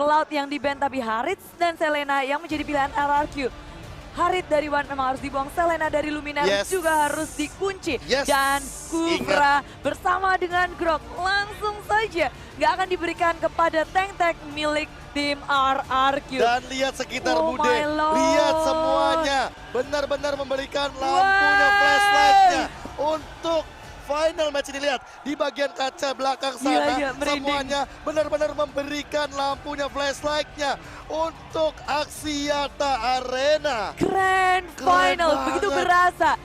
Cloud yang di-ban tapi Harith dan Selena yang menjadi pilihan RRQ. Harith dari One memang harus dibuang, Selena dari Luminar juga harus dikunci. Dan Kufra bersama dengan Grok langsung saja nggak akan diberikan kepada tank milik tim RRQ. Dan lihat sekitar Bude, lihat semuanya benar-benar memberikan lampunya flashlight-nya untuk final match ini. Lihat di bagian kaca belakang sana semuanya benar-benar memberikan lampunya flashlight-nya untuk Axiata Arena. Grand final, begitu berasa.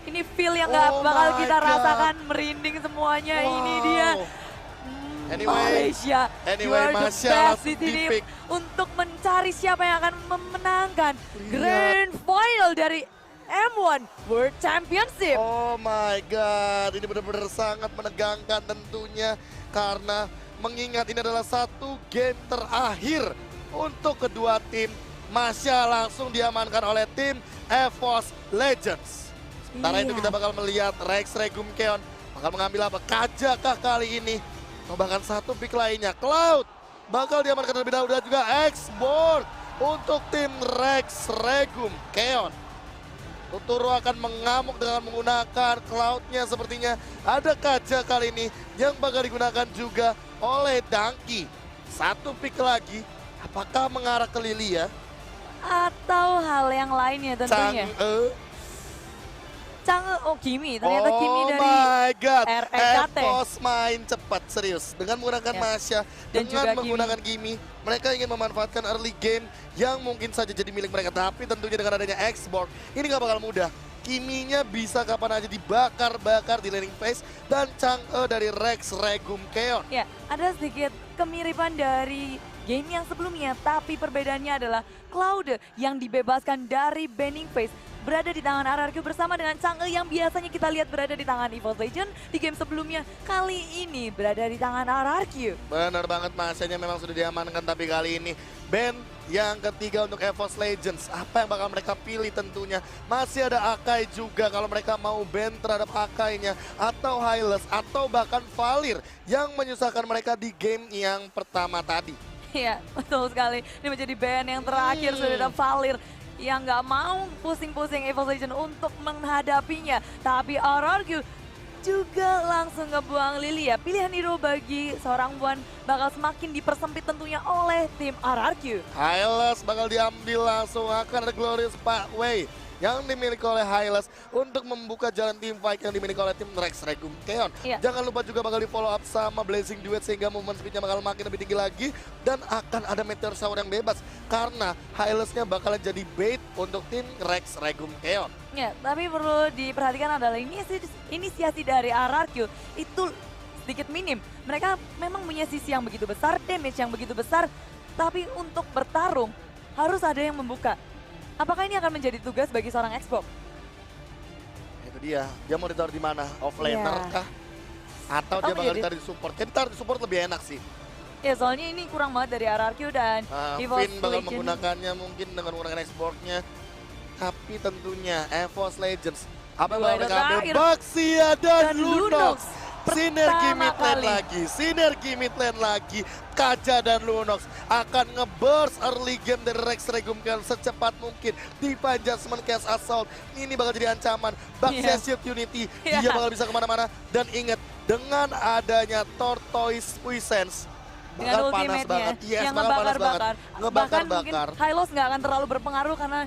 Ini feel yang gak bakal kita rasakan, merinding semuanya. Ini dia Malaysia. Malaysia di sini untuk mencari siapa yang akan memenangkan Grand Final dari M1 World Championship. Oh my god, ini benar-benar sangat menegangkan tentunya karena mengingat ini adalah satu game terakhir untuk kedua tim. Masya langsung diamankan oleh tim EVOS Legends. Sementara itu kita bakal melihat Rex Regum Keon bakal mengambil apa? Kajakah kali ini? Atau bahkan satu pick lainnya. Cloud bakal diamankan terlebih dahulu dan juga X-Board untuk tim Rex Regum Keon. Tuturo akan mengamuk dengan menggunakan Cloud-nya sepertinya. Ada kaca kali ini yang bakal digunakan juga oleh Dangki. Satu pick lagi. Apakah mengarah ke Lilia? Atau hal yang lainnya tentunya. Chang'e, oh Kimi, ternyata Kimi dari my god, RRKT. EVOS main cepat, serius. Dengan menggunakan Masya, dan dengan juga menggunakan Kimi. Mereka ingin memanfaatkan early game yang mungkin saja jadi milik mereka. Tapi tentunya dengan adanya X-Board, ini gak bakal mudah. Kiminya bisa kapan aja dibakar-bakar di laning phase. Dan Chang'e dari Rex Regum Keon. Ya, ada sedikit kemiripan dari game yang sebelumnya. Tapi perbedaannya adalah Cloud yang dibebaskan dari banning phase berada di tangan RRQ bersama dengan Chang'e yang biasanya kita lihat berada di tangan EVOS Legend di game sebelumnya. Kali ini berada di tangan RRQ. Benar banget, Masanya memang sudah diamankan, tapi kali ini ban yang ketiga untuk EVOS Legends. Apa yang bakal mereka pilih tentunya? Masih ada Akai juga kalau mereka mau ban terhadap Akainya atau Hylos atau bahkan Valir yang menyusahkan mereka di game yang pertama tadi. Iya, betul sekali. Ini menjadi ban yang terakhir sudah ada Valir yang nggak mau pusing-pusing EVOS Legends untuk menghadapinya. Tapi RRQ juga langsung ngebuang Lilia. Pilihan hero bagi seorang One bakal semakin dipersempit tentunya oleh tim RRQ. Hylos bakal diambil langsung, akan ada Glorious Pathway yang dimiliki oleh Hylos untuk membuka jalan tim fight yang dimiliki oleh tim Rex Regum Keon. Jangan lupa juga bakal di follow up sama Blazing Duet sehingga movement speednya bakal makin lebih tinggi lagi. Dan akan ada Meteor Shower yang bebas karena Hylosnya bakal jadi bait untuk tim Rex Regum Keon. Ya, tapi perlu diperhatikan adalah inisiasi dari RRQ itu sedikit minim. Mereka memang punya sisi yang begitu besar, damage yang begitu besar, tapi untuk bertarung harus ada yang membuka. Apakah ini akan menjadi tugas bagi seorang Xbox? Itu dia mau ditaruh di mana? Offlaner kah? Atau dia bakal ditaruh di support? Jadi ditaruh di support lebih enak sih. Ya, soalnya ini kurang banget dari RRQ dan EVOS Finn bakal Legends menggunakannya mungkin dengan menggunakan Xbox-nya. Tapi tentunya EVOS Legends. Apa yang bakal mereka ambil? Baxia dan Lunox. Sinergi mid lane lagi. Kaja dan Lunox akan nge-burst early game dari Rex Regum Keon secepat mungkin. Di Adjustment Chaos Assault, ini bakal jadi ancaman. Baxia Shield Unity, dia bakal bisa kemana-mana. Dan ingat, dengan adanya Tortoise Puissance, dengan ultimate-nya yang ngebakar-bakar. Bahkan mungkin Hylos nggak akan terlalu berpengaruh karena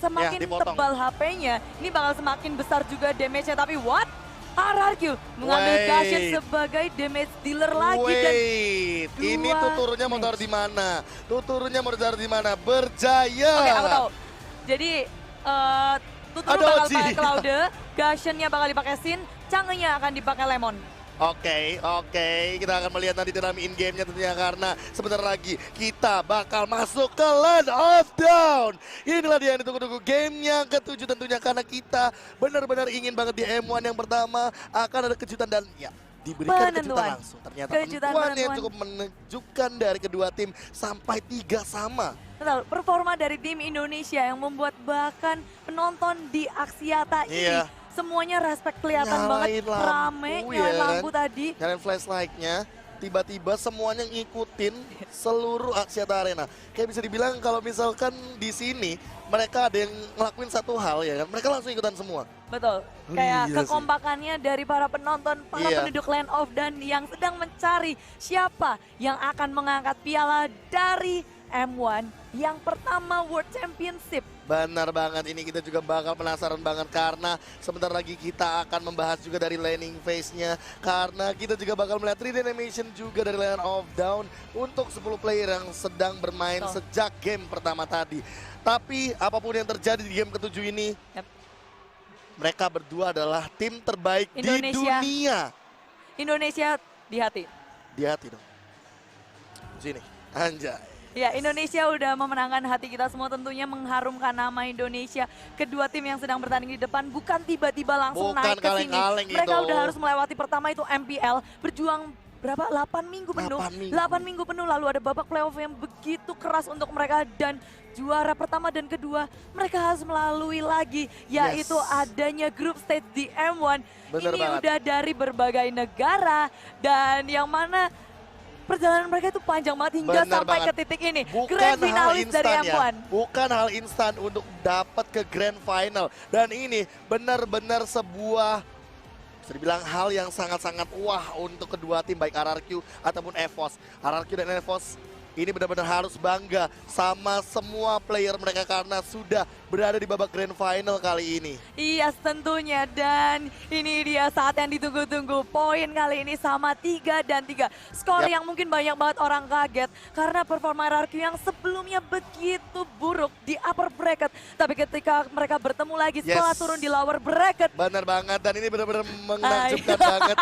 semakin tebal HP-nya, ini bakal semakin besar juga damage-nya. Tapi what? RRQ mengambil Gashen sebagai damage dealer lagi. Dan ini tuturnya mau taruh di mana? Tuturnya mau taruh di mana? Berjaya. Oke, aku tahu. Jadi tutur bakal pakai Cloud, Gashen-nya bakal dipakai Sin, Chang'e-nya akan dipakai Lemon. Oke, kita akan melihat nanti dalam in-game-nya tentunya karena sebentar lagi kita bakal masuk ke Land of Dawn. Inilah dia yang ditunggu-tunggu, game yang ke-7 tentunya karena kita benar-benar ingin banget di M1 yang pertama akan ada kejutan dan ya diberikan kejutan langsung. Ternyata penentuan yang cukup menunjukkan dari kedua tim sampai 3 sama. Betul, performa dari tim Indonesia yang membuat bahkan penonton di Axiata ini semuanya respect, kelihatan banget rame, nyalain lampu tadi. Nyalain flashlight-nya. tiba-tiba semuanya ngikutin seluruh Axiata Arena. Kayak bisa dibilang kalau misalkan di sini mereka ada yang ngelakuin satu hal ya kan, mereka langsung ikutan semua. Betul, kayak Iya kekompakannya dari para penonton, para Iya. penduduk Land of dan yang sedang mencari siapa yang akan mengangkat piala dari M1 yang pertama World Championship. Benar banget, ini kita juga bakal penasaran banget karena sebentar lagi kita akan membahas juga dari laning phase-nya. Karena kita juga bakal melihat 3D animation juga dari Land of Dawn untuk 10 player yang sedang bermain Betul. sejak game pertama tadi. Tapi apapun yang terjadi di game ketujuh ini, Yap. mereka berdua adalah tim terbaik di Indonesia. dunia. Indonesia di hati. Di hati dong. Sini, anjay. Ya, Indonesia udah memenangkan hati kita semua, tentunya mengharumkan nama Indonesia. Kedua tim yang sedang bertanding di depan bukan tiba-tiba langsung Bukan naik ke sini. kaleng-kaleng Mereka itu. udah harus melewati pertama itu MPL, berjuang berapa? 8 minggu penuh. 8 minggu. 8 minggu penuh, lalu ada babak playoff yang begitu keras untuk mereka dan juara pertama dan kedua mereka harus melalui lagi, yaitu adanya group stage di M1. Bener Ini banget. udah dari berbagai negara dan yang mana perjalanan mereka itu panjang banget hingga Bener sampai banget. ke titik ini. Bukan Grand hal finalis dari instan ya, M1. bukan hal instan untuk dapat ke grand final. Dan ini benar-benar sebuah, bisa dibilang hal yang sangat-sangat wah untuk kedua tim, baik RRQ ataupun EVOS. RRQ dan EVOS ini benar-benar harus bangga sama semua player mereka karena sudah berada di babak grand final kali ini. Iya tentunya, dan ini dia saat yang ditunggu-tunggu. Poin kali ini sama 3 dan 3. Skor Yap. yang mungkin banyak banget orang kaget karena performa RRQ yang sebelumnya begitu buruk di upper bracket. Tapi ketika mereka bertemu lagi setelah turun di lower bracket, Benar banget, dan ini benar-benar menakjubkan banget.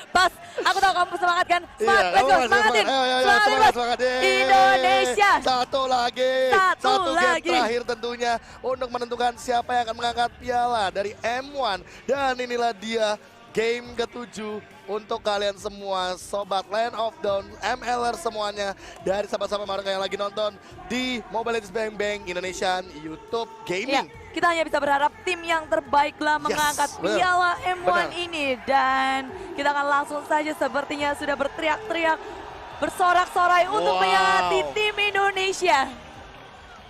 Pas, aku tahu kamu semangat kan? Semangat, Iya, let's go, kamu semangatin. Ayo, Semangatin, semangat, Mas. semangat. Yeay. Indonesia. Satu lagi. Satu game lagi. terakhir tentunya untuk menentukan siapa yang akan mengangkat piala dari M1. Dan inilah dia game ketujuh untuk kalian semua Sobat Land of Dawn, MLR semuanya. Dari sahabat-sahabat mereka yang lagi nonton di Mobile Legends Bang Bang Indonesian YouTube Ya, Gaming. kita hanya bisa berharap tim yang terbaiklah mengangkat benar. piala M1 Benar. ini. Dan kita akan langsung saja sepertinya sudah berteriak-teriak, bersorak-sorai untuk Wow. menyemangati tim Indonesia.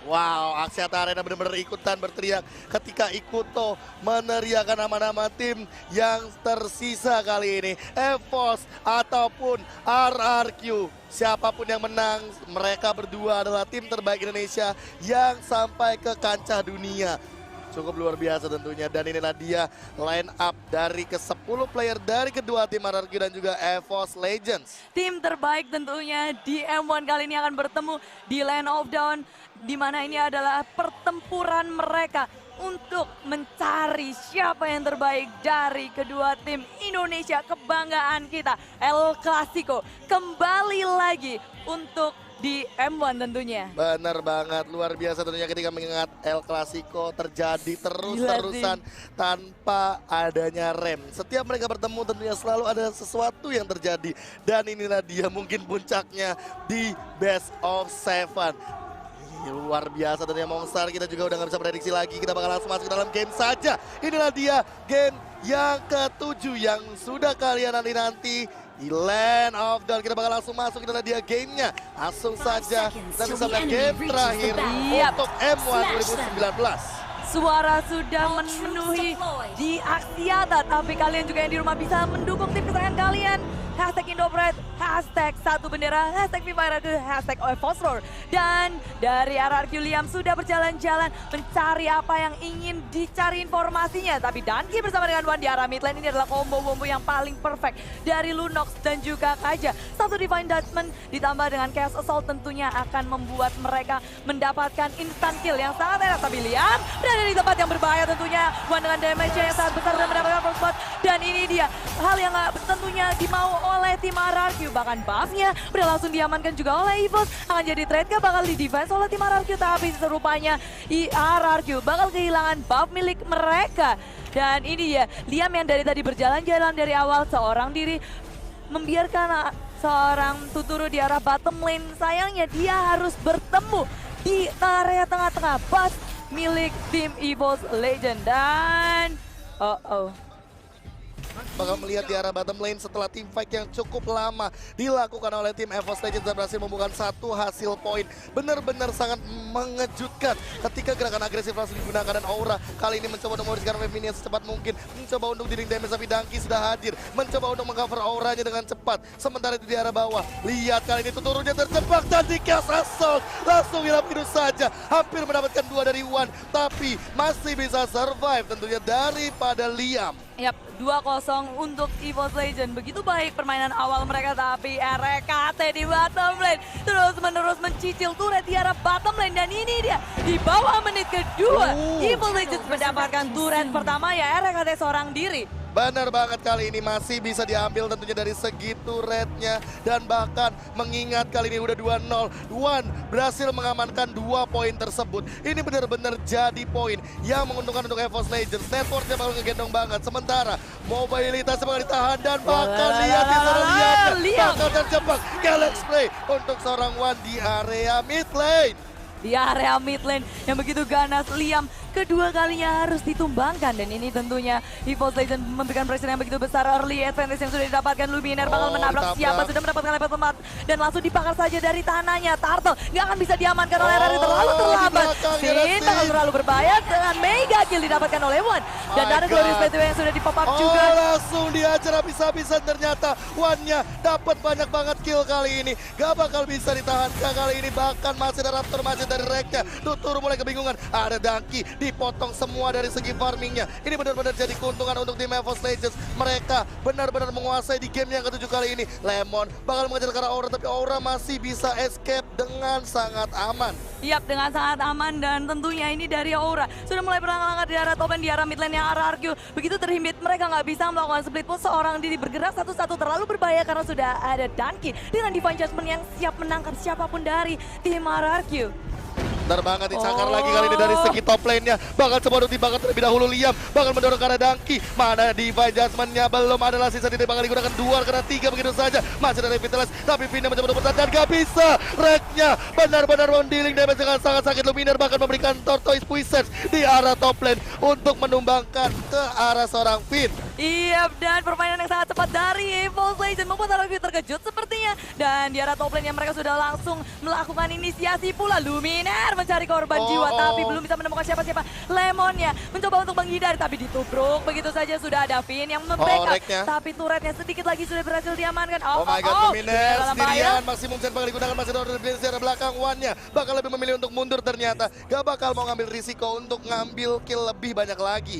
Wow, Axiata Arena benar-benar ikutan berteriak ketika Ikuto meneriakan nama-nama tim yang tersisa kali ini. EVOS ataupun RRQ. Siapapun yang menang, mereka berdua adalah tim terbaik Indonesia yang sampai ke kancah dunia. Cukup luar biasa tentunya, dan inilah dia line up dari ke-10 player dari kedua tim RRQ dan juga EVOS Legends. Tim terbaik tentunya di M1 kali ini akan bertemu di Land of Dawn, di mana ini adalah pertempuran mereka untuk mencari siapa yang terbaik dari kedua tim Indonesia. Kebanggaan kita, El Clasico kembali lagi untuk di M1 tentunya. Benar banget, luar biasa tentunya ketika mengingat El Clasico terjadi terus-terusan tanpa adanya rem. Setiap mereka bertemu tentunya selalu ada sesuatu yang terjadi. Dan inilah dia mungkin puncaknya di Best of 7. Luar biasa tentunya Monster, kita juga udah gak bisa prediksi lagi. Kita bakal langsung masuk ke dalam game saja. Inilah dia game yang ketujuh yang sudah kalian nanti-nanti di Land of Dawn. Kita bakal langsung masuk, inilah dia gamenya. Langsung saja kita bisa melihat game terakhir Yap. untuk M1 2019. Suara sudah memenuhi di Axiata, tapi kalian juga yang di rumah bisa mendukung tim kesayangan kalian. Hashtag Indopret, hashtag satu bendera, hashtag Viva RRQ, hashtag Phosphor. Dan dari RRQ Liam sudah berjalan-jalan mencari apa yang ingin dicari informasinya. Tapi Danki bersama dengan Wan di arah mid lane ini adalah combo-combo yang paling perfect dari Lunox dan juga Kaja. Satu Divine Judgment ditambah dengan Chaos Assault tentunya akan membuat mereka mendapatkan instant kill yang sangat enak. Tapi Liam berada di tempat yang berbahaya tentunya. Wan dengan damage yang sangat besar dan mendapatkan first blood. Dan ini dia hal yang tentunya dimau oleh tim RRQ. Bahkan buffnya udah langsung diamankan juga oleh EVOS. Akan jadi trade ke bakal di defense oleh tim RRQ. Tapi serupanya RRQ bakal kehilangan buff milik mereka. Dan ini dia Liam yang dari tadi berjalan-jalan dari awal seorang diri, membiarkan seorang Tuturu di arah bottom lane. Sayangnya dia harus bertemu di area tengah-tengah buff milik tim EVOS Legend. Dan bakal melihat di arah bottom lane setelah team fight yang cukup lama dilakukan oleh tim EVOS Legends dan berhasil membuahkan satu hasil poin. Benar-benar sangat mengejutkan ketika gerakan agresif langsung digunakan dan Aura kali ini mencoba untuk menghabiskan Femini secepat mungkin, mencoba untuk dealing damage tapi Danki sudah hadir, mencoba untuk mengcover auranya dengan cepat. Sementara itu di arah bawah, lihat kali ini tuturunnya terjebak dan di Chaos Assault langsung hilang begitu saja, hampir mendapatkan 2 dari Wan tapi masih bisa survive tentunya daripada Liam. Yap, 2-0 untuk EVOS Legends. Begitu baik permainan awal mereka, tapi RKT di bottom lane terus-menerus mencicil turret di arah bottom lane. Dan ini dia, di bawah menit kedua, EVOS Legends mendapatkan turret pertama ya RKT seorang diri. Benar banget, kali ini masih bisa diambil tentunya dari segi turretnya. Dan bahkan mengingat kali ini udah 2-0, Wan berhasil mengamankan 2 poin tersebut. Ini benar-benar jadi poin yang menguntungkan untuk EVOS Legends. Networknya bakal ngegendong banget. Sementara mobilitas bakal ditahan dan bahkan lihat di sana lihatnya bakal terjebak Galaxy Play untuk seorang Wan di area mid lane. Di area mid lane yang begitu ganas, Liam kedua kalinya harus ditumbangkan. Dan ini tentunya EVOS Legends memberikan pressure yang begitu besar. Early advantage yang sudah didapatkan, Luminaire bakal menabrak siapa, sudah mendapatkan level tempat dan langsung dibakar saja dari tanahnya. Turtle nggak akan bisa diamankan oleh Rari, terlalu terlambat. Sin bakal terlalu berbahaya dengan mega kill didapatkan oleh Wan. Dan ada Glorious BTW yang sudah di pop up juga. Langsung diajar habis-habisan, ternyata Wan-nya dapat banyak banget kill kali ini. Gak bakal bisa ditahan kali ini, bahkan masih ada Raptor masih dari Reknya. Tutur mulai kebingungan, ada Danki dipotong semua dari segi farmingnya. Ini benar-benar jadi keuntungan untuk tim EVOS Legends. Mereka benar-benar menguasai di game yang ke-7 kali ini. Lemon bakal mengejar ke arah Aura, tapi Aura masih bisa escape dengan sangat aman. Yap, dengan sangat aman. Dan tentunya ini dari Aura sudah mulai berlangkah-langkah di arah top lane, di arah mid lane yang arah RRQ. Begitu terhimpit, mereka nggak bisa melakukan split push. Seorang diri bergerak satu-satu terlalu berbahaya karena sudah ada Danki dengan Divine Judgment yang siap menangkap siapapun dari tim RRQ. Benar banget, dicakar lagi kali ini dari segi top lane-nya. Bakal coba untuk dibakar terlebih dahulu. Liam bakal mendorong ke arah Danki. Mana Divine Judgment-nya belum adalah sisa tidak bakal digunakan 2 karena 3 begitu saja. Masih ada Revitalize tapi Vina mencoba untuk bertahan dan gak bisa. Reknya benar-benar mendealing damage dengan sangat sakit. Luminaire bahkan memberikan Tortoise Puissance di arah top lane untuk menumbangkan ke arah seorang Finn. Iya, dan permainan yang sangat cepat dari EVOS Legends membuat RRQ terkejut sepertinya. Dan di arah top lane yang mereka sudah langsung melakukan inisiasi pula. Luminaire mencari korban jiwa tapi belum bisa menemukan siapa-siapa. Lemonnya mencoba untuk menghindari tapi ditubruk begitu saja. Sudah ada Finn yang membackup tapi turretnya sedikit lagi sudah berhasil diamankan. Oh my god, Luminaire sendirian, maksimum set bakal digunakan, masih ada di secara belakang. Wan-nya bakal lebih memilih untuk mundur, ternyata gak bakal mau ngambil risiko untuk ngambil kill lebih banyak lagi.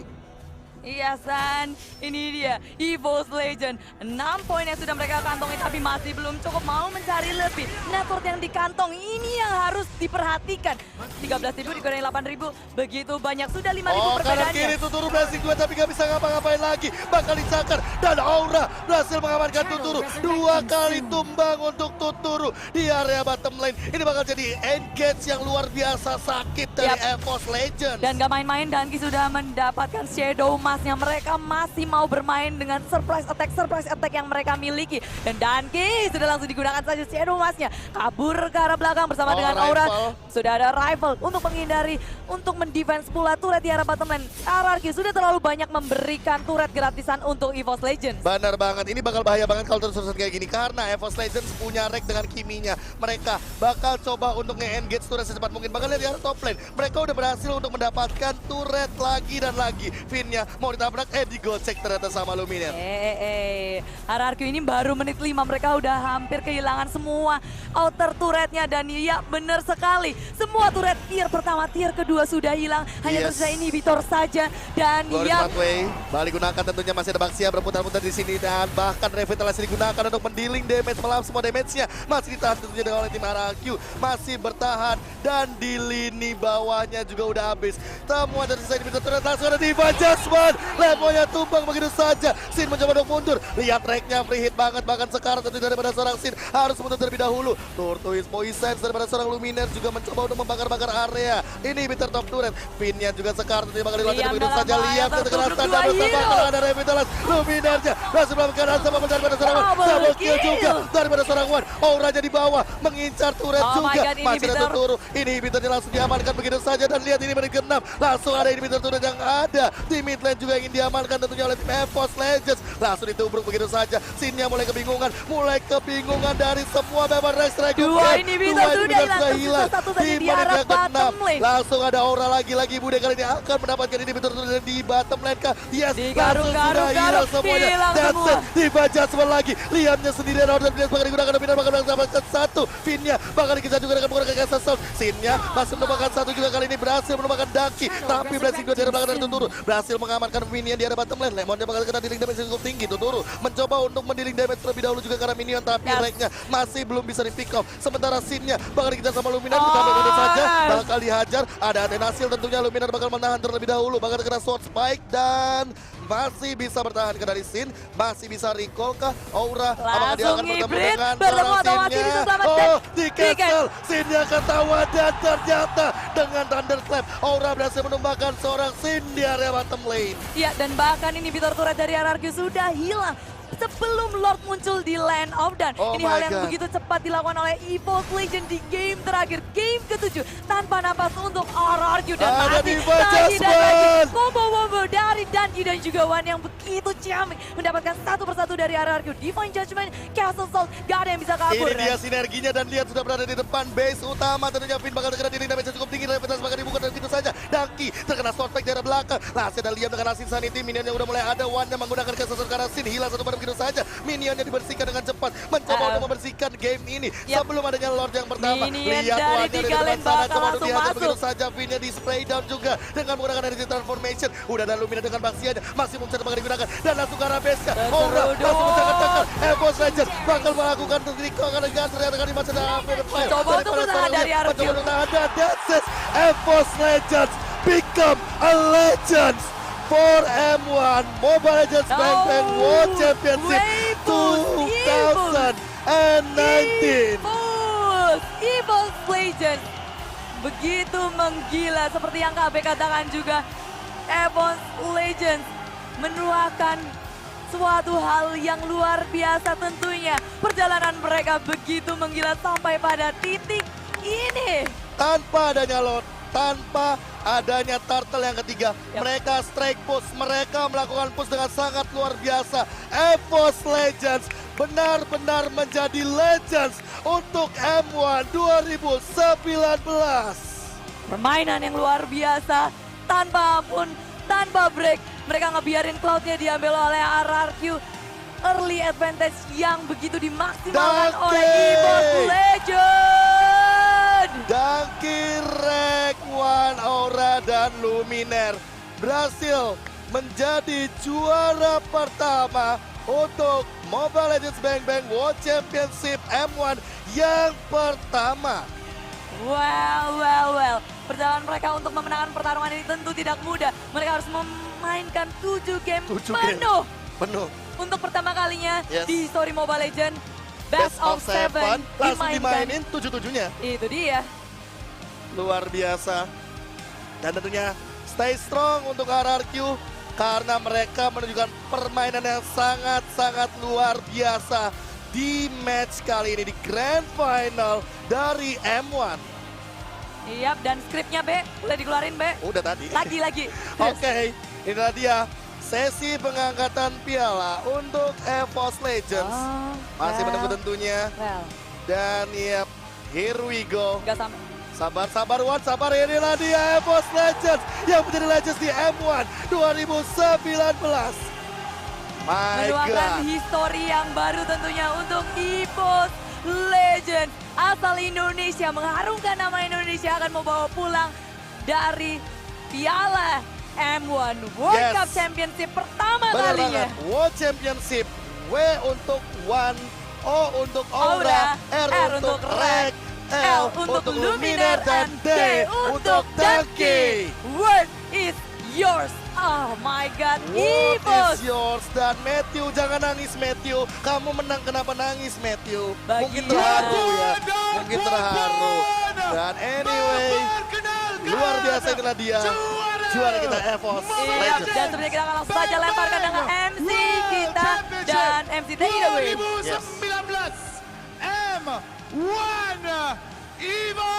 Iya San, ini dia EVOS Legends. 6 poin yang sudah mereka kantongi tapi masih belum cukup, mau mencari lebih. Network yang dikantong ini yang harus diperhatikan. 13.000 dikurangi 8.000, begitu banyak, sudah 5.000 perbedaannya. Kanan kiri Tuturu blessing 2 tapi gak bisa ngapa-ngapain lagi. Bakal dicakar dan Aura berhasil mengamankan Tuturu. 2 kali tumbang untuk Tuturu di area bottom lane. Ini bakal jadi engage yang luar biasa sakit dari EVOS Legends. Dan gak main-main, Danki sudah mendapatkan Shadow Mask-nya. Mereka masih mau bermain dengan surprise attack yang mereka miliki. Dan Danki sudah langsung digunakan saja Shadow Mask-nya. Kabur ke arah belakang bersama dengan Aura. Sudah ada rifle untuk menghindari, untuk mendefense pula turret di arah bottom lane. RRQ sudah terlalu banyak memberikan turret gratisan untuk EVOS Legends. Benar banget, ini bakal bahaya banget kalau terus-terusan kayak gini. Karena EVOS Legends punya rek dengan Kiminya. Mereka bakal coba untuk nge-engage turret secepat mungkin. Bakal lihat di arah top lane. Mereka udah berhasil untuk mendapatkan turret lagi dan lagi. Finn-nya mau ditabrak, digocek ternyata sama Luminaire. RRQ ini baru menit 5, mereka udah hampir kehilangan semua outer turretnya. Dan ya benar sekali, semua turret tier pertama, tier kedua sudah hilang. Hanya tersisa inhibitor saja. Dan ya balik gunakan tentunya, masih ada Baxia berputar-putar di sini. Dan bahkan Revitalize digunakan untuk mendealing damage, melap semua damage-nya. Masih ditahan tentunya oleh tim RRQ. Masih bertahan dan di lini bawahnya juga udah habis. Semua tersisa inhibitor turret, langsung ada Divine Judgment. Levelnya tumbang begitu saja. Sin mencoba untuk mundur. Lihat tracknya free hit banget. Bahkan sekarang tentu daripada seorang Sin harus mundur terlebih dahulu. Tortoise Poison daripada seorang Luminaire juga mencoba untuk membakar-bakar area. Ini bitter top turret. Pinnya juga sekarang tentunya bakal dilatih begitu saja. Lihat kekerasan dan bersama kalau ada Revitalize. Luminaire-nya berhasil melakukan sama daripada seorang Wan. Double kill juga daripada seorang Wan. Auranya di bawah mengincar turret juga. Masih ada Tuturu. Inhibitornya langsung diamankan begitu saja. Dan lihat ini menit ke-6. Langsung ada inhibitor turret yang ada di mid lane yang juga ingin diamankan tentunya oleh tim EVOS Legends. Langsung ditubruk begitu saja. Sinnya mulai kebingungan dari semua member Rex Dragon. Dua inhibitor sudah hilang, satu saja di arah bottom lane. Langsung ada aura lagi Bude kali ini akan mendapatkan inhibitor di bottom lane kah? Yes, langsung sudah hilang semuanya. That's it, dibaca semua lagi. Liamnya sendirian, order dia bakal digunakan, Dominar bakal mendapatkan satu. Finnya bakal dikejar juga dengan menggunakan Castle Sound. Sinnya masih menemukan satu juga kali ini, berhasil menemukan Daki. Tapi Blessing 2 di arah belakang dari Tuturu berhasil mengamankan minion di arah bottom lane. Lemonnya bakal kena dealing damage yang cukup tinggi. Tuturu mencoba untuk mendealing damage terlebih dahulu juga karena minion, tapi Reknya masih belum bisa di pick off. Sementara Sinnya bakal dikejar sama Luminar, ditambah tentu saja bakal dihajar. Ada Atenasil tentunya, Luminar bakal menahan terlebih dahulu, bakal kena sword spike dan masih bisa bertahan ke dari Sin, masih bisa recall kah? Aura apakah dia akan bertemu dengan Sinnya? Oh, di cancel, Sinnya ketawa dan ternyata dengan Thunderclap Aura berhasil menumbangkan seorang Sin di area bottom lane. Ya, dan bahkan inhibitor turret dari RRQ sudah hilang sebelum Lord muncul di Land of Dawn. Ini hal yang begitu cepat dilakukan oleh EVOS Legends di game terakhir, game ke-7 tanpa napas untuk RRQ dan masih lagi dan lagi combo dari Danki dan juga Wan yang begitu ciamik mendapatkan satu persatu dari RRQ. Divine Judgment, Castle Salt, gak ada yang bisa kabur. Ini dia sinerginya dan lihat sudah berada di depan base utama. Tentunya Finn bakal terkena dealing damage cukup tinggi, reputasi bakal dibuka dan begitu saja. Danki terkena sword spike dari belakang. Langsung ada Liam dengan Asin Sanity, minionnya udah mulai ada. Wan yang menggunakan Castle Salt karena Sin hilang satu pada begitu saja. Minionnya dibersihkan dengan cepat, mencoba untuk membersihkan game ini sebelum adanya Lord yang pertama. Lihat Wan dari depan sana, coba untuk dihajar begitu saja. Finnya di spray down juga dengan menggunakan energy transformation. Udah ada Lumina dengan baksiannya, masih mencari bakal digunakan dan langsung ke arah base-nya. Aura langsung mencakar-cakar. EVOS Legends bakal melakukan recall dengan ternyata di masa coba untuk bertahan dari RRQ. That's it, EVOS Legends become a legend for M1 Mobile Legends Bang Bang World Championship 2019. EVOS Legends begitu menggila seperti yang KB katakan juga. EVOS Legends menuakan suatu hal yang luar biasa tentunya. Perjalanan mereka begitu menggila sampai pada titik ini. Tanpa adanya Lord, tanpa adanya Turtle yang ketiga, mereka strike push, mereka melakukan push dengan sangat luar biasa. EVOS Legends benar-benar menjadi legends untuk M1 2019. Permainan yang luar biasa, tanpa ampun, tanpa break. Mereka ngebiarin Cloud-nya diambil oleh RRQ. Early advantage yang begitu dimaksimalkan oleh EVOS Legends. Danki, Rek, Wan, Aura, dan Luminaire berhasil menjadi juara pertama untuk Mobile Legends Bang Bang World Championship M1 yang pertama. Well. Perjalanan mereka untuk memenangkan pertarungan ini tentu tidak mudah. Mereka harus memainkan 7 game penuh. Untuk pertama kalinya di story Mobile Legends, Best of 7 langsung dimainin 7-7-nya. Itu dia. Luar biasa. Dan tentunya stay strong untuk RRQ karena mereka menunjukkan permainan yang sangat-sangat luar biasa di match kali ini di Grand Final dari M1. Iya, dan skripnya B, boleh dikeluarin B? Udah tadi. Lagi. Oke, inilah dia sesi pengangkatan piala untuk EVOS Legends. Masih menunggu tentunya. Dan here we go. Gak sampai. Sabar Wan, sabar, inilah dia EVOS Legends yang menjadi Legends di M1 2019. Menuangkan histori yang baru tentunya untuk EVOS Legends. Asal Indonesia, mengharumkan nama Indonesia, akan membawa pulang dari piala M1 World Cup Championship pertama kalinya. World Championship, W untuk Wan, O untuk Aura, R untuk Rek, L untuk Luminaire, dan D untuk Danki. World is yours. Oh my God, World EVOS is yours. Dan Matthew, jangan nangis Matthew. Kamu menang, kenapa nangis Matthew? Mungkin terharu ya. Mungkin terharu. Dan anyway, luar biasa inilah dia. Juara kita EVOS Legends. Dan sebenarnya kita akan langsung saja lemparkan dengan MC kita. Dan MC take it away. 2019 M1 EVOS